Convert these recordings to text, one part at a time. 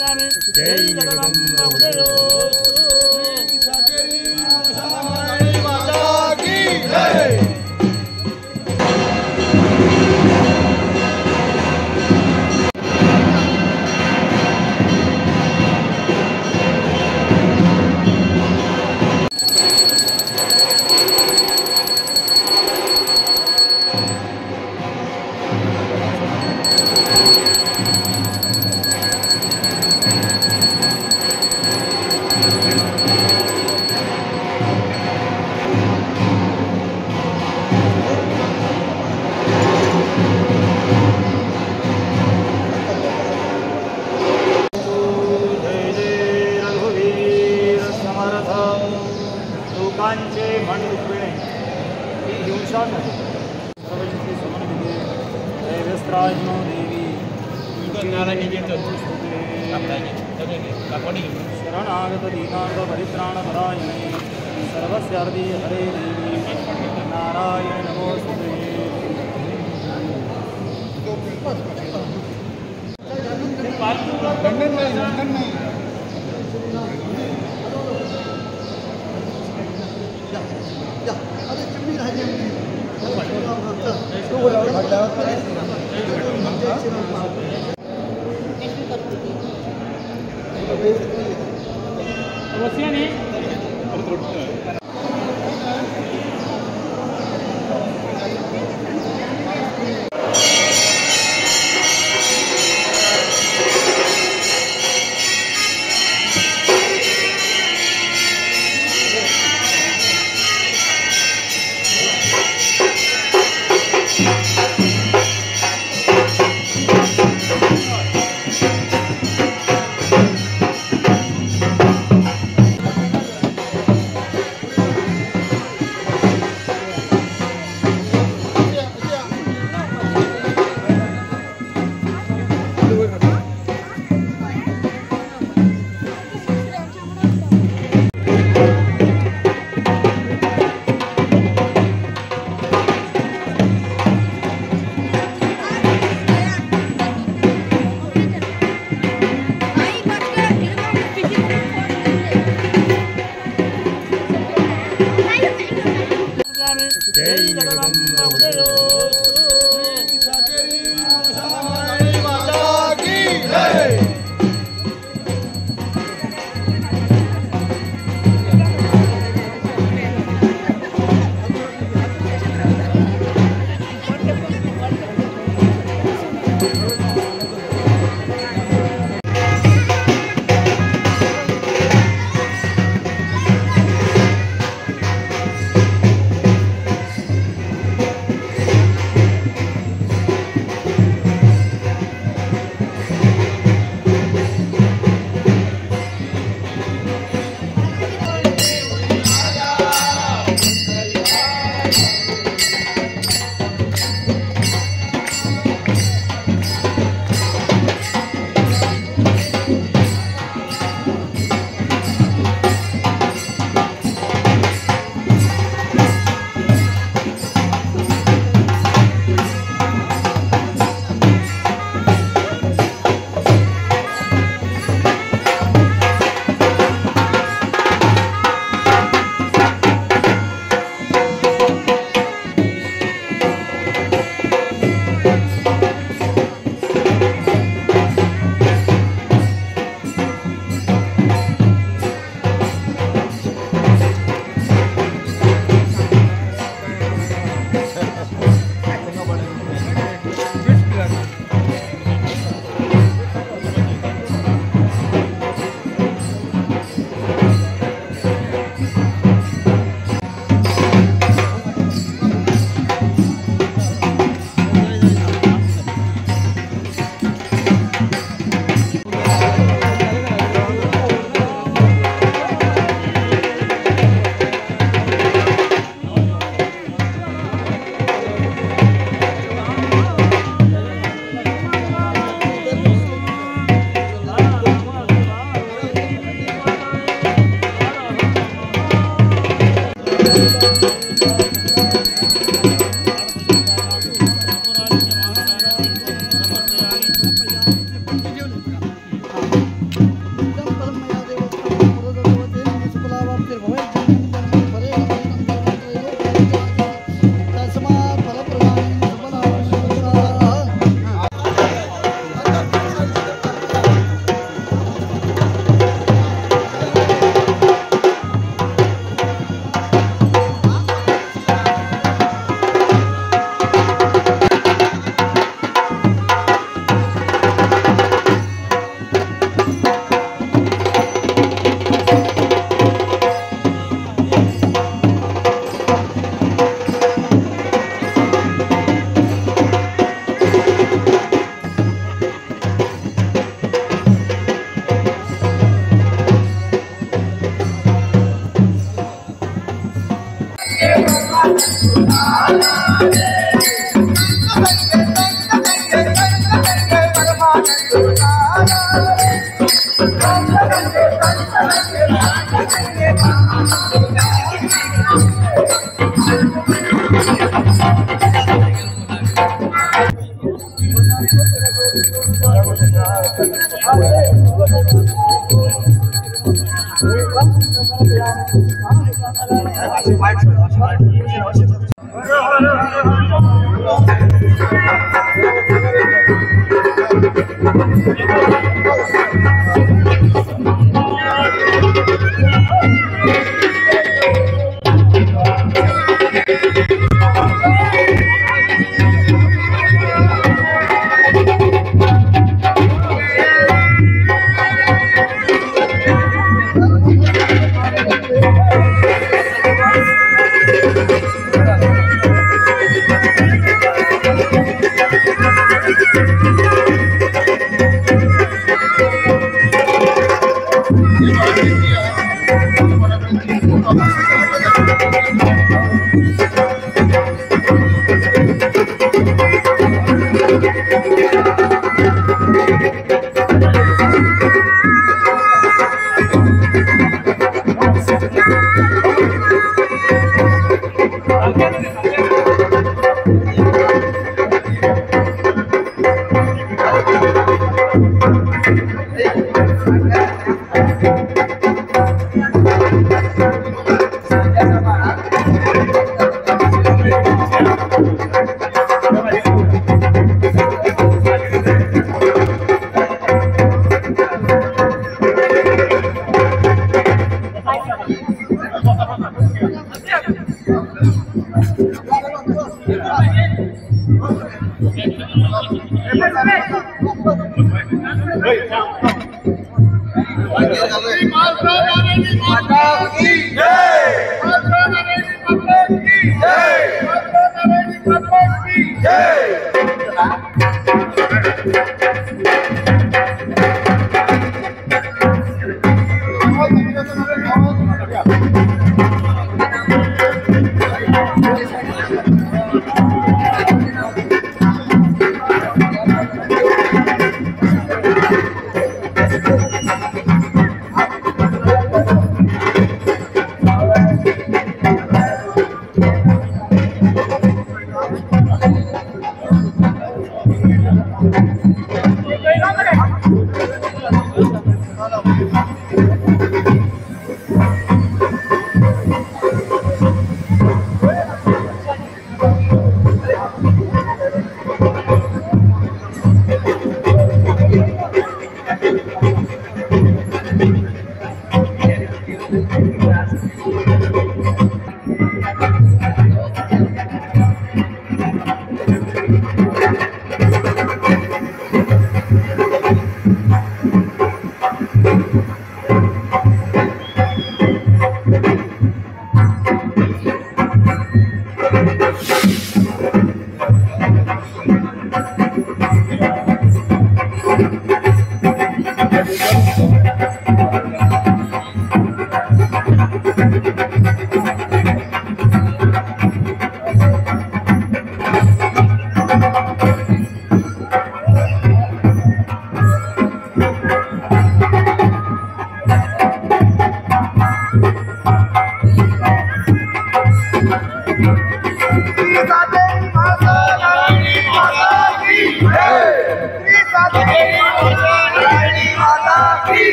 स्वामी जय जगदम्बा उदयो माता की जय। लोकांचे मन दुखविणे ही हिंसा नव्हे सर्वशक्ती समन्विते दैवस्त्राज्ञो देवी शरणागत दीनार्थ परित्राणपरायणे सर्वस्यार्थे हरे देवी नारायण नमोस्तुते।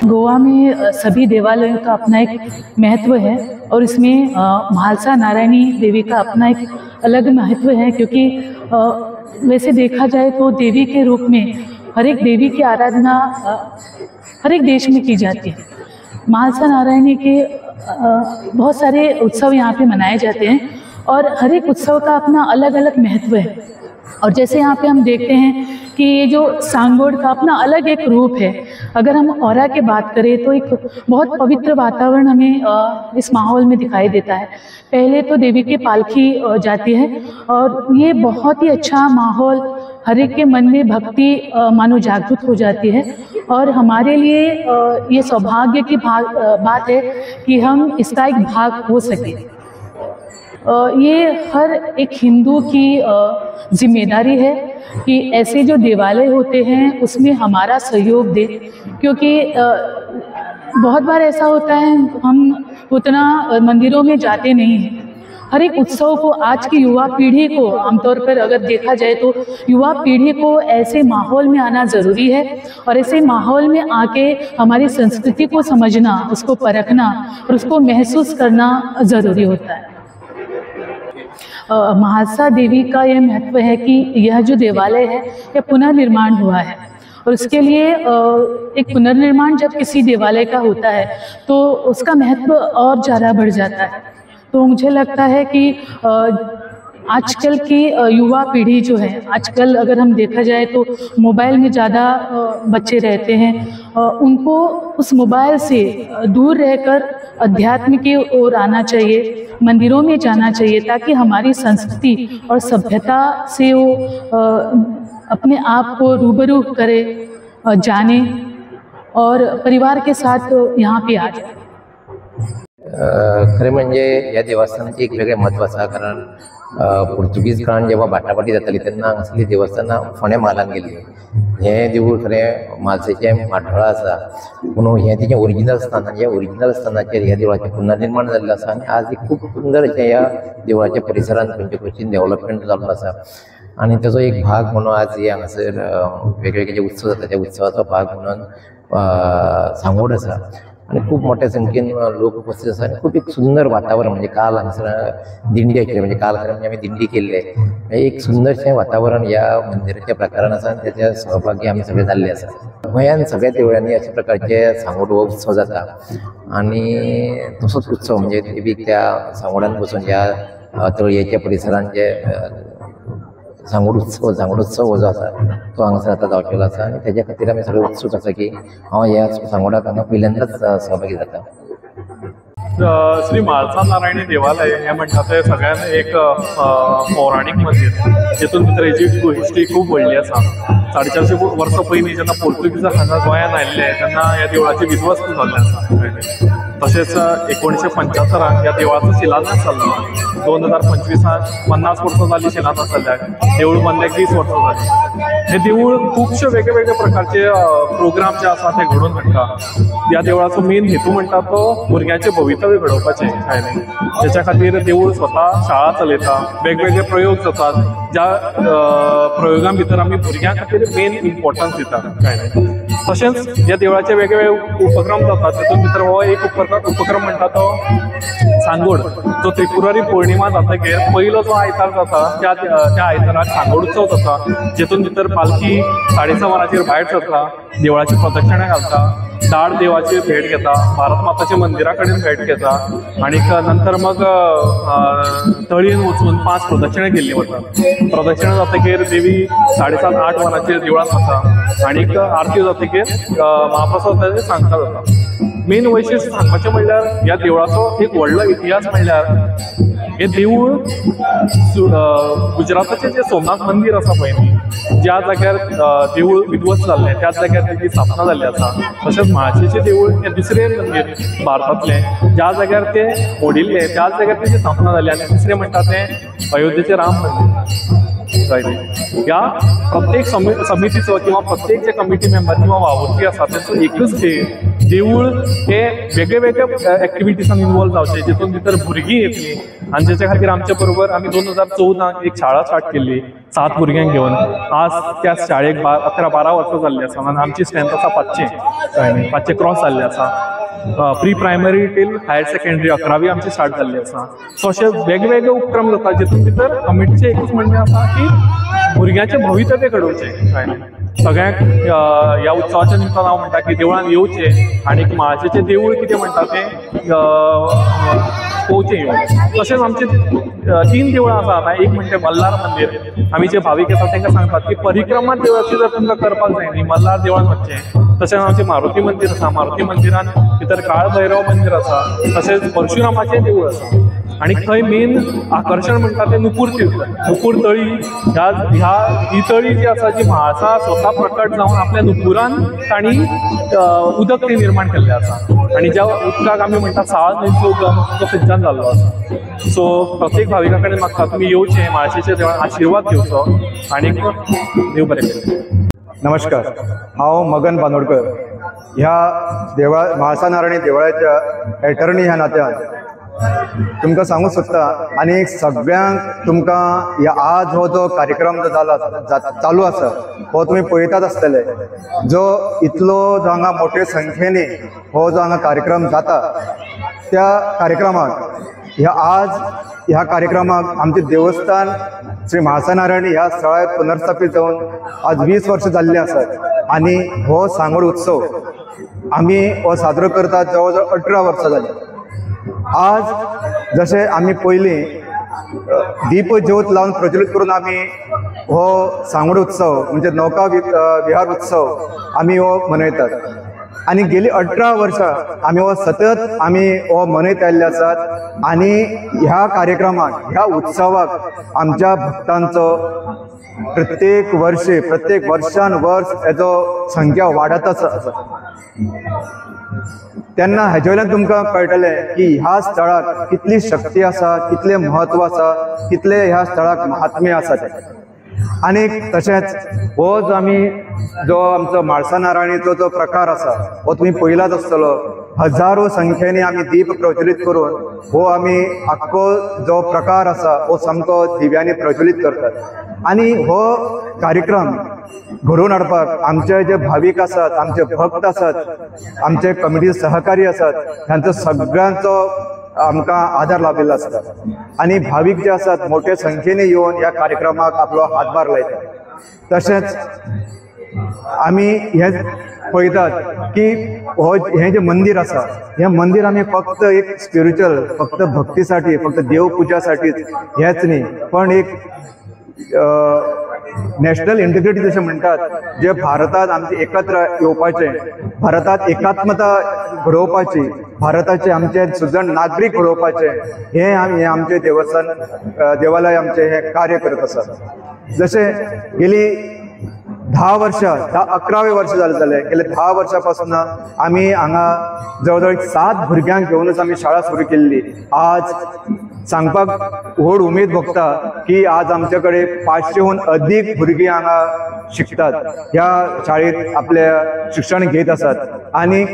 गोवा में सभी देवालयों का अपना एक महत्व है और इसमें म्हालसा नारायणी देवी का अपना एक अलग महत्व है, क्योंकि वैसे देखा जाए तो देवी के रूप में हर एक देवी की आराधना हर एक देश में की जाती है। म्हालसा नारायणी के बहुत सारे उत्सव यहाँ पे मनाए जाते हैं और हर एक उत्सव का अपना अलग अलग महत्व है। और जैसे यहाँ पे हम देखते हैं कि ये जो सांगोड का अपना अलग एक रूप है। अगर हम औरा की बात करें तो एक बहुत पवित्र वातावरण हमें इस माहौल में दिखाई देता है। पहले तो देवी की पालकी जाती है और ये बहुत ही अच्छा माहौल, हर एक के मन में भक्ति मानो जागृत हो जाती है। और हमारे लिए ये सौभाग्य की बात है कि हम इसका एक भाग हो सके। ये हर एक हिंदू की जिम्मेदारी है कि ऐसे जो देवालय होते हैं उसमें हमारा सहयोग दे, क्योंकि बहुत बार ऐसा होता है हम उतना मंदिरों में जाते नहीं हैं। हर एक उत्सव को आज की युवा पीढ़ी को, आमतौर पर अगर देखा जाए तो युवा पीढ़ी को ऐसे माहौल में आना ज़रूरी है और ऐसे माहौल में आके हमारी संस्कृति को समझना, उसको परखना और उसको महसूस करना ज़रूरी होता है। म्हालसा देवी का यह महत्व है कि यह जो देवालय है यह पुनर्निर्माण हुआ है और उसके लिए एक पुनर्निर्माण जब किसी देवालय का होता है तो उसका महत्व और ज़्यादा बढ़ जाता है। तो मुझे लगता है कि आजकल की युवा पीढ़ी जो है, आजकल अगर हम देखा जाए तो मोबाइल में ज़्यादा बच्चे रहते हैं, उनको उस मोबाइल से दूर रहकर अध्यात्म की ओर आना चाहिए, मंदिरों में जाना चाहिए, ताकि हमारी संस्कृति और सभ्यता से वो अपने आप को रूबरू करे, जाने और परिवार के साथ यहाँ पे आ जाए। खरे म्हणजे या देवस्थानाचे एक वेगळे महत्व आसा, कारण पुर्तुगीज काळान जेव्हा बाटाबाटी जाताली तेन्ना हांगासरली देवस्थानां फोंड्या म्हालान गेल्ली। हें देवूळ खरें म्हालसेचें माटोळा आसा, पूण हें तेचें ओरिजिनल स्थान आनी ह्या ओरिजिनल स्थानाचेर ह्या देवळाचें पुनर्निर्माण जाल्लें आसा आनी आज एक खूब सुंदर अशें ह्या देवळाच्या परिसरांत पंचक्रोशीन डेव्हलपमेंट जाल्लो आसा। आनी तेजो एक भाग म्हणून आज हे हांगासर वेगवेगळे जे उत्सव जाता त्या उत्सवाचो भाग म्हणून सांगोड आसा। आणि खूप मोठ्या संख्येन लोक उपस्थित आसा आणि खूप एक सुंदर वातावरण म्हणजे काल हांगसर दिंडी केली म्हणजे काल खरें म्हणजे आमी दिंडी केल्ले एक सुंदरशें वातावरण ह्या मंदिराच्या प्रकारान आसा आणि त्याच्या सहभागी आमी सगळे जाल्ले आसा. गोंयांत सगळ्या देवळांनी अशा प्रकारचे सांगोड हो उत्सव जाता आणि तसोच उत्सव म्हणजे देवीक त्या सांगोडान बसून ह्या तळयेच्या परिसरांत जे सांगोड उत्सव हो जो आसा तो हांगासर आतां जावचेलो आसा आणि त्याच्या खातीर आमी सगळे उत्सूक आसा की हांव ह्या सांगोडाक हांगा पहिल्यांदाच सहभागी जाता. श्री म्हाळसा नारायणी देवालय हे म्हणटा ते सगळ्यान एक पौराणिक मंदिर जितून भितर हेची हिस्ट्री खूप व्हडली आसा. 450 वर्सां पयलीं जेन्ना पोर्तुगीज हांगा गोंयांत आयिल्ले तेन्ना ह्या देवळाची विध्वस्त जाल्लें आसा. तशेंच 1975 ह्या देवळाचो शिलान्यास जाल्लो. 2025 50 वर्सां जाली शिलान्यास जाल्ल्याक. देवूळ बांदल्याक 20 वर्सां जाली. हे देवूळ खुबशे वेगळे प्रकारचे प्रोग्राम जे आसा ते घडोवन हाडटा. ह्या देवळाचो मेन हेतू म्हणटा तो भुरग्यांचें भवितव्य घडोवपाचें शाळेंत. त्याच्या खातीर देवूळ स्वता शाळा चलयता. वेगवेगळे प्रयोग जातात ज्या प्रयोगां भितर आमी भुरग्यां खातीर मेन इम्पॉर्टन्स दिता शाळेंत. तशेंच ह्या देवळाचे वेगवेगळे उपक्रम जातात. तातूंत भितर हो एक उपक्रम म्हणटा तो सांगोड जो त्रिपुरारी पौर्णिमा जातकीर पयलो जो आयतार जाता त्या आयताराक सांगोड उत्सव जाता. जेतून भितर पालखी 6:30 वरांचेर भायर सरता, देवळाची प्रदक्षिणा घालता, दाड देवाची भेट घेता, भारत माताच्या मंदिरा कडेन भेट घेता आणि नंतर मग तळयेन वचून 5 प्रदक्षिणा केल्ली वता. प्रदक्षिणा जातकीर देवी 7:30-8 वरांचेर देवळांत वता आणि आरती जातकीर महाप्रसाद सांगता जाता. मेन वैशिश्ट सांगपाचें म्हणल्यार ह्या देवळाचो एक व्हडलो इतिहास म्हणल्यार हे देवूळ गुजराताचें जें सोमनाथ मंदिर आसा पळय न्ही, ज्या जाग्यार देवूळ विध्वस्त जाल्लें त्याच जाग्यार तेजी स्थापना जाल्ली आसा. तशेंच म्हाळशेचें देवूळ हें दुसरें मंदिर भारतांतलें ज्या जाग्यार तें मोडिल्लें त्याच जाग्यार तेजी स्थापना जाल्ली आनी दुसरें म्हणटा तें अयोध्येचें राम मंदिर. ह्या प्रत्येक समितीचो किंवा प्रत्येक जे कमिटी मेंबर किंवा वावुरपी आसा तेचो एकच ध्येय देवूळ हे वेगळे एक्टिविटीजांत इन्वॉल्व जावचे जितून भितर भुरगीं येतलीं आनी जेच्या खातीर आमचे बरोबर आमी 2014 एक शाळा स्टार्ट केल्ली 7 भुरग्यांक घेवन. आज त्या शाळेक 11-12 वर्सां जाल्लीं आसा आनी आमची स्ट्रेंथ आसा 500 क्रॉस जाल्ले आसा. प्री प्रायमरी टील हायर सेकंडरी 11वी आमची स्टार्ट जाल्ली आसा. सो अशे वेगवेगळे उपक्रम जाता जितून भितर कमिटीचें एकूच म्हणणें आसा की भुरग्यांचें भवितव्य घडोवचें. सगळ्यांक ह्या उत्सवाच्या निमतान हांव म्हणटा की देवळान येवचें आनी म्हाळशेचें देवूळ कितें म्हणटा तें पळोवचें येवन. तशेंच आमचे 3 देवळां आसा. एक म्हणजे मल्हार मंदिर. आमी जे भावीक येतात तांकां सांगतात की परिक्रमा देवळाची जर तुमकां करपाक जाय न्ही मल्हार देवळान वचचें. तशेंच आमचें मारुती मंदिर आसा. मारुती मंदिरान भितर काळ भैरव मंदिर आसा. तशेंच परशुरामाचें देवूळ आसा आणि थंय मेन आकर्शण म्हणटा तें नुपूर तीर्थ. नुपूर तळी ही तळी जी आसा जी म्हाळसा स्वता प्रकट जावन आपल्या नुपुरान तांणी उदक तें निर्माण केल्लें आसा आणि ज्या उदकाक आमी म्हणटा साळ न्हंयचो उगम तो थंयच्यान जाल्लो आसा. सो प्रत्येक भाविका कडेन म्हाका तुमी येवचें म्हाळशेच्या देवळान आशिर्वाद घेवचो आनी देव बरें करूं. नमस्कार, हांव मगन बांदोडकर. ह्या म्हाळसा नारायणी देवळाच्या एटर्नी ह्या नात्यान तुमकां सांगूंक सोदता आनी सगळ्यांक तुमकां ह्या आज हो जो कार्यक्रम जो चालू आसा हो तुमी पळयतात आसतले. जो इतलो जो हांगा मोठे संख्येनी हो जो हांगा कार्यक्रम जाता त्या कार्यक्रमाक ह्या कार्यक्रमाक आमचे देवस्थान श्री म्हाळसा नारायणी ह्या स्थळार पुनर्स्थापीत जावन आज 20 वर्सां जाल्लीं आसात आनी हो सांगोड उत्सव आमी हो साजरो करतात जवळ जवळ 18 वर्सां जालीं. आज जशें आमी पयलीं दीप ज्योत लावन प्रज्वलीत करून आमी हो सांगोड उत्सव म्हणजे नौका विहार उत्सव आमी हो मनयतात आनी गेली 18 वर्सां आमी हो सतत आमी हो मनयत आयिल्ले आसात आनी ह्या कार्यक्रमाक ह्या उत्सवाक आमच्या भक्तांचो प्रत्येक वर्षान वर्स हेजो संख्या वाडतच आसा. तेन्ना हेजे वयल्यान तुमकां कळटलें की ह्या स्थळाक कितली शक्ती आसा, कितलें म्हत्व आसा, कितलें ह्या स्थळाक महात्म्य आसा तें. आनी तशेंच हो जो आमचो म्हाळसा नारायणीचो जो प्रकार आसा हो तुमी पळयलाच आसतलो. हजारो संख्येनी आमी दीप प्रज्वलीत करून हो आमी आख्खो जो प्रकार आसा हो सामको दिव्यांनी प्रज्वलीत करतात. आणि हो कार्यक्रम घडोवन हाडपाक आमचे जे भाविक आसात, आमचे भक्त आसात, आमचे कमिटी सहकारी आसात, ह्यांचो सगळ्यांचो आमकां आदार लाभिल्लो आसता आणि भाविक जे आसात मोठ्या संख्येने येवन ह्या कार्यक्रमाक आपलो हातभार लायतात। तशेंच आमी हे पळयतात की हे जे मंदिर आसा, हे मंदिर आमी फक्त एक स्पिरिच्युअल, फक्त भक्तीसाठी, फक्त देवपुजासाठीच हेच न्ही, पण एक नॅशनल इंटिग्रिटी जशें म्हणटात, जे भारतात आमचे एकत्र येवपाचे, भारतात एकात्मता घडोवपाची, भारताचे आमचे सुजण नागरीक घडोवपाचे, हे आमचे देवस्थान देवालय आमचे हे कार्य करत आसात। जशें गेली 10 वर्षां, 11वें वर्ष जालें, गेले 10 वर्षां पासून आमी हांगा जवळ 7 भुरग्यांक घेवनच आमी शाळा सुरू केल्ली। आज सांगपाक व्हड उमेद भोगता की आज आमचे कडेन 500हून अधिक भुरगीं हांगा शिकतात, ह्या शाळेंत आपले शिक्षण घेत आसात। आणि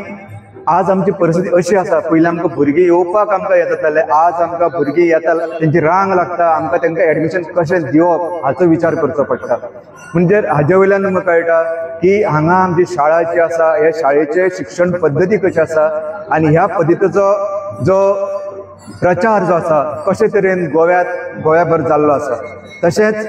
आज आमची परिस्थिती अशी आसा, पयलीं आमकां भुरगीं येवपाक आमकां येत जाताले, आज आमकां भुरगीं येता तेंची रांग लागता, आमकां तांकां एडमिशन कशें दिवप हाचो विचार करचो पडटा। म्हणजे हाजे वयल्यान आमकां कळटा की हांगा आमची शाळा जी आसा, ह्या शाळेचे शिक्षण पद्दती कशी आसा आणि ह्या पद्दतीचो जो प्रचार जो आसा कशे तरेन गोव्याभर जाल्लो आसा। तशेंच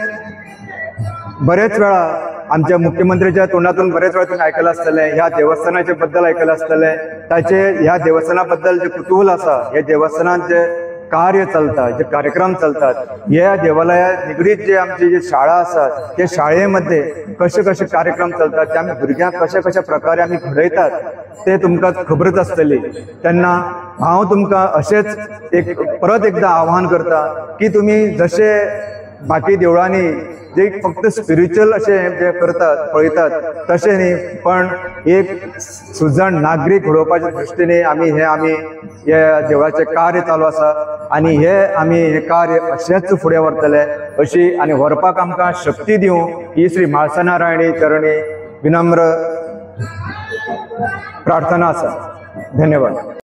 बरेच वेळा आमच्या मुख्यमंत्र्याच्या तोंडातून बरेच वेळा तुम्ही आयकलं आसतलें, ह्या देवस्थानाच्या बद्दल आयकलं आसतलें, ताचे ह्या देवस्थाना बद्दल जे कुतूहल आसा, ह्या देवस्थानात जे कार्य चलता, जे कार्यक्रम चलतात, ह्या देवालयात निगडीत जे आमची जी शाळा आसा, त्या शाळेमध्ये कशे कशे कार्यक्रम चलतात, ते आमी भुरग्यांक कशा कशा प्रकारे आमी घडयतात ते तुमकां खबरच आसतली। तेन्ना हांव तुमकां अशेंच परत एकदा आव्हान करता की तुमी जशे बाकी देवळांनी जे फक्त स्पिरिच्युअल असे जे करतात पळयतात तशें न्ही, पण एक सुजाण नागरीक घडोवपाच्या दृश्टीने आमी हे देवळाचे कार्य चालू आसा आणि हे कार्य अशेंच फुडें व्हरतले अशी आनी व्हरपाक आमकां शक्ती दिवं ही श्री म्हाळसा नारायणी चरणी विनम्र प्रार्थना आसा। धन्यवाद।